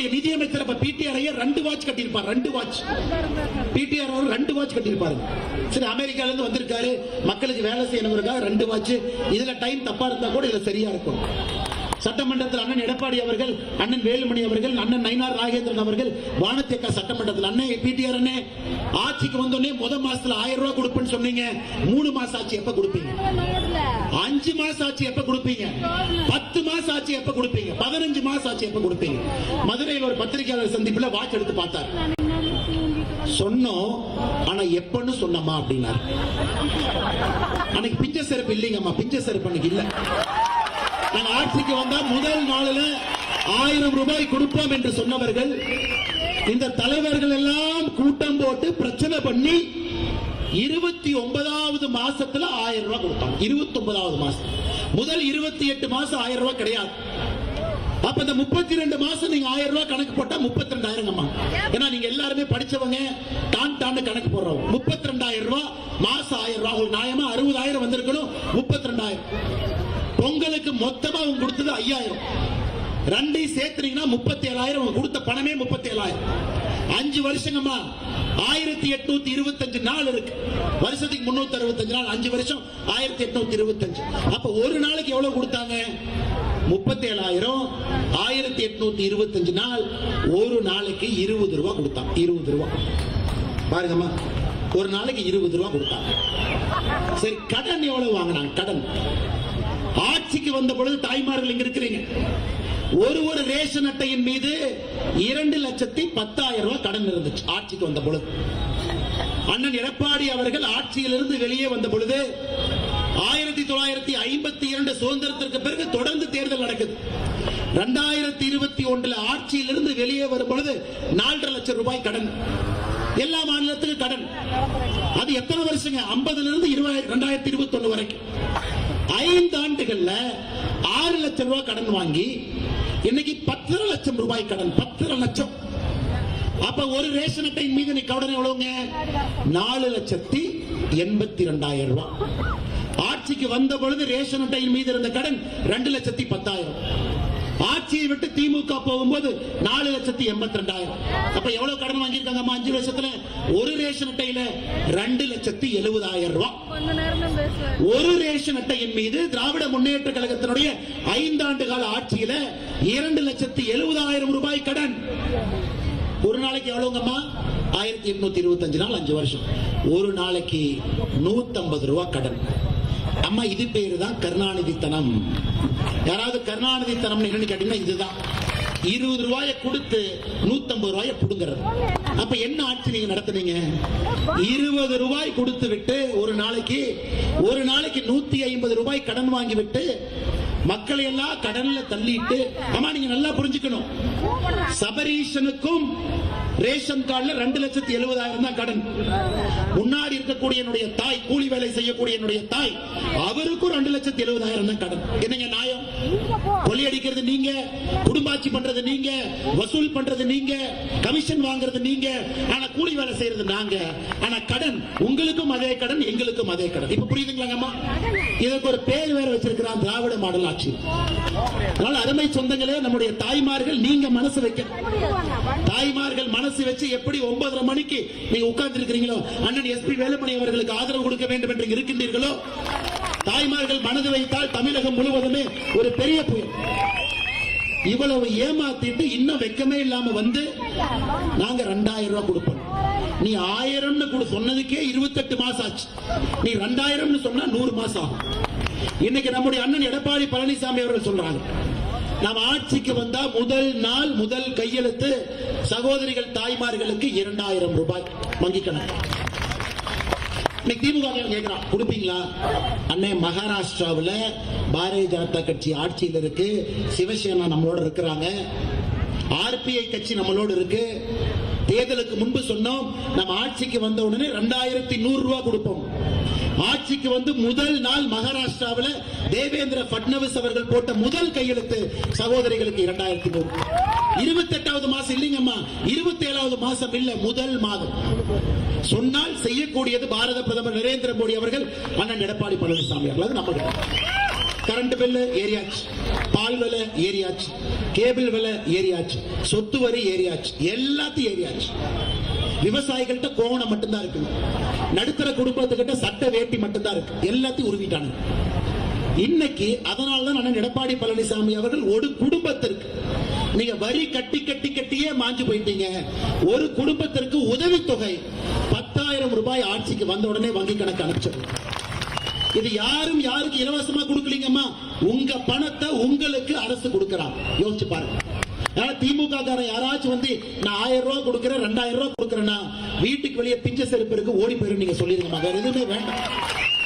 நம்முடைய நிதியமைச்சர் பிடிஆர் 2 வாட்ச் கட்டியிருப்பார். 2 வாட்ச் பிடிஆர் 2 வாட்ச் கட்டியிருப்பாரு. சரி, அமெரிக்கால இருந்து வந்திருக்காரு, மக்களுக்கு வேலை செய்யணுங்கிறதுக்காக 2 வாட்ச். இதுல டைம் தப்பா இருந்தா கூட இதுல சரியா இருக்கும். சட்டமன்றத்தில் அண்ணன் எடப்பாடி அவர்கள், அண்ணன் வேலுமணி அவர்கள், அண்ணன் நயினார் நாகேந்திரன் அவர்கள் வானத்தேக்கா சட்டமன்றத்தில் அண்ணன் பிடிஆர் அண்ணே ஆட்சிக்கு வந்தோடனே முதல் மாசத்துல 1000 ரூபாய் கொடுப்பேன்னு சொன்னீங்க. 3 மாசம் ஆச்சு, எப்ப கொடுப்பீங்க? 5 மாசம் ஆச்சு, எப்ப கொடுப்பீங்க? 10 மாசம் ஆச்சு, எப்ப கொடுப்பீங்க? 15 மாசம் ஆச்சு, எப்ப கொடுப்பீங்க? மதுரையில் ஒரு பத்திரிகையாளர் சந்திப்புல வாட்ச் எடுத்து பார்த்தார். சொன்னோம், ஆனா எப்பன்னு சொன்னமா அப்படின்னாரு. அன்னைக்கு பிஞ்ச செருப்பு இல்லைங்கம்மா, பிஞ்ச செருப்பு அன்னைக்கு இல்ல. நாங்க ஆட்சிக்கு வந்தா முதல் நாளில் 1000 ரூபாய் கொடுப்போம் என்று சொன்னவர்கள் இந்த தலைவர்கள் எல்லாம் கூட்டம் போட்டு பிரச்சனை பண்ணி 29வது மாசத்துல 1000 ரூபாய் கொடுத்தாங்க. 29வது மாசம் முதல் 28 மாசம் 1000 ரூபாய் கிடையாது. அப்ப இந்த 32 மாசம் நீங்க 1000 ரூபாய் கணக்கு போட்டா 32,000. ஏன்னா நீங்க எல்லாருமே படிச்சவங்க, டான் கணக்கு போடுறவங்க. 32,000 ரூபாய் மாசம் 1000 ரூபாய். உங்களுக்கு நியாயமா 60,000 வந்திருக்கணும். 32,000 பொங்கலுக்கு மொத்தமா அவங்க கொடுத்தது 5000. 2 சேர்த்துனீங்கன்னா 37,000. கொடுத்த பணமே 37,000. 5 வருஷங்கம்மா 1825 நாள் இருக்கு. வருஷத்துக்கு 365 நாள். 5 வருஷம் 1825. அப்ப ஒரு நாளைக்கு எவ்வளவு கொடுத்தாங்க? 37,000. 1825 நாள். ஒரு நாளைக்கு 20 ரூபாய் கொடுத்தாங்க. 20 ரூபாய் பாருங்கம்மா, ஒரு நாளைக்கு 20 ரூபாய் கொடுத்தாங்க. சரி, கடன் எவ்வளவு வாங்கினாங்க? கடன் ஆட்சிக்கு வந்த பொழுது தாய்மார்கள் இங்க இருக்கிறீங்க, ஒரு ரேஷன் அட்டையின் மீது 2,10,000 ரூபாய் கடன் இருந்துச்சு ஆட்சிக்கு வந்த பொழுது. அண்ணன் எடப்பாடி அவர்கள் ஆட்சியிலிருந்து வெளியே வந்த பொழுது 1952 சுதந்திரத்திற்கு பிறகு தொடர்ந்து தேர்தல் நடக்குது. 2021 ஆட்சியிலிருந்து வெளியே வரும் பொழுது 4,5 லட்சம் ரூபாய் கடன். எல்லா மாநிலத்துக்கும் கடன். அது எத்தனை வருஷங்க? 50ல இருந்து 2021 வரைக்கும் 5 ஆண்டுகள்ல 6 லட்சம் ரூபாய் கடன் வாங்கி இன்னைக்கு 10 லட்சம் ரூபாய் கடன். 10 லட்சம். அப்ப ஒரு ரேஷன் அட்டையின் மீது நீ கடன் எவ்வளவுங்க? 4,82,000 ரூபாய். ஆட்சிக்கு வந்த பொழுது ரேஷன் அட்டையின் மீது இருந்த கடன் 2,10,000. ஆட்சியை விட்டு திமுக போகும்போது 4,82,000. அப்ப எவ்வளவு கடன் வாங்கியிருக்காங்க 5 வருஷத்துல? ஒரு ரேஷன் அட்டையில 2,70,000 ரூபாய். ஒரு ரேஷன் அட்டையின் மீது திராவிட முன்னேற்ற கழகத்தினுடைய 5 ஆண்டு கால ஆட்சியில 2,70,000 ரூபாய் கடன். ஒரு நாளைக்கு எவ்வளவுங்கம்மா? 1825 நாள், 5 வருஷம். ஒரு நாளைக்கு 150 ரூபாய் கடன். அம்மா, இது பேரு தான் கருணாநிதி தனம். யாராவது கருணாநிதி தனம் கேட்டீங்கன்னா இதுதான். 20 ரூபாயை கொடுத்து 150 ரூபாயை புடுங்கிறது. அப்ப என்ன ஆட்சி நீங்க நடத்துனீங்க? 20 ரூபாய் கொடுத்து விட்டு ஒரு நாளைக்கு 150 ரூபாய் கடன் வாங்கி விட்டு மக்களை எல்லாம் கடன்ல தள்ளிட்டு. அம்மா, நீங்க நல்லா புரிஞ்சுக்கணும், சபரீஷனுக்கும் ரேஷன் கார்டுல 2,70,000 தான் கடன். முன்னாடி இருக்கக்கூடிய என்னுடைய தாய், கூலி வேலை செய்யக்கூடிய என்னுடைய தாய், அவருக்கும் 2,70,000 தான் கடன். என்னங்க நியாயம்? கொள்ளையடிக்கிறது நீங்க, குடும்பாட்சி பண்றது நீங்க, வசூல் பண்றது நீங்க, கமிஷன் வாங்குறது நீங்க, ஆனா கூலி வேலை செய்யறது நாங்க. ஆனா கடன் உங்களுக்கும் அதே கடன், எங்களுக்கும் அதே கடன். இப்ப புரியுதுங்களாங்கம்மா? இதுக்கு ஒரு பேர் வேற வச்சிருக்கிறான், திராவிட மாடல் ஆட்சி. அதனால அருமை சொந்தங்களே, நம்முடைய தாய்மார்கள் நீங்க மனசு வைக்க, தாய்மார்கள் மனசு வச்சு எப்படி 9:30 மணிக்கு நீங்க உட்கார்ந்து இருக்கிறீங்களோ, அண்ணன் எஸ்பி வேலுமணி அவர்களுக்கு ஆதரவு கொடுக்க வேண்டும் என்று இருக்கின்றீர்களோ, தாய்மார்கள் மனது வைத்தால் தமிழகம் முழுவதுமே ஒரு பெரிய புயல். இவ்வளவு ஏமாத்திட்டு இன்னும் வெக்கமே இல்லாம வந்து நாங்க 2,000 ரூபாய் கொடுப்போம். நீ 1000 சொன்னதுக்கே 28 மாசம் ஆச்சு. நீ 2,000 சொன்னா 100 மாசம் ஆகும். இன்னைக்கு நம்முடைய அண்ணன் எடப்பாடி பழனிசாமி அவர்கள் சொல்றாங்க, நாம் ஆட்சிக்கு வந்தா முதல் நாள் முதல் கையெழுத்து சகோதரிகள் தாய்மார்களுக்கு 2,000 ரூபாய் வங்கிக்கணும். திமுக கேட்கிறான், கொடுப்பீங்களா? அண்ணே, மகாராஷ்டிராவில் பாரதிய ஜனதா கட்சி ஆட்சியில் இருக்கு, சிவசேனா நம்மளோட இருக்கிறாங்க, ஆர்பிஐ கட்சி நம்மளோட இருக்கு. தேர்தலுக்கு முன்பு சொன்னோம், நம்ம ஆட்சிக்கு வந்த உடனே 2,100 ரூபாய் கொடுப்போம். ஆட்சிக்கு வந்து முதல் நாள் மகாராஷ்டிராவில் தேவேந்திர பட்னவிஸ் அவர்கள் போட்ட முதல் கையெழுத்து சகோதரிகளுக்கு 2,100. 28வது மாசம் இல்லைங்கம்மா, 27வது மாசம் இல்ல, முதல் மாதம். சொன்னால் செய்யக்கூடியது பாரத பிரதமர் நரேந்திர மோடி அவர்கள், அண்ணன் எடப்பாடி பழனிசாமி அவர்கள். அது நம்ம கரண்ட் பில்லு ஏறியாச்சு, பால் விலை ஏறியாச்சு, கேபிள் விலை ஏறியாச்சு, சொத்து வரி ஏறியாச்சு, எல்லாத்தையும் ஏறியாச்சு. விவசாயிகள்கிட்ட கோவணம் மட்டும்தான் இருக்கு, நடுத்தர குடும்பத்துக்கிட்ட சட்ட வேட்டி மட்டும்தான் இருக்கு, எல்லாத்தையும் உருவிட்டாங்க. இன்னைக்கு அதனாலதான் அண்ணன் எடப்பாடி பழனிசாமி அவர்கள் ஒரு குடும்பத்திற்கு நீங்க வரி கட்டி கட்டி கட்டியே மாஞ்சு போயிட்டீங்க. ஒரு குடும்பத்திற்கு உதவித்தொகை 10,000 ரூபாய் ஆட்சிக்கு வந்த உடனே வங்கி கணக்கு அனுப்பிச்சிடும். இது யாரும் யாருக்கு இலவசமா கொடுக்கலீங்கம்மா, உங்க பணத்தை உங்களுக்கு அரசு கொடுக்கிறான். யோசிச்சு பாருங்க. திமுக காரன் யாராச்சும் வந்து நான் 1000 ரூபாய் கொடுக்கிறேன் 2000 ரூபாய் கொடுக்கிறேன்னா வீட்டுக்கு வெளியே பிஞ்ச செருப்பு இருக்கு ஓடி போயிரு நீங்க சொல்லிருங்கம்மா, வேற எதுவுமே வேண்டாம்.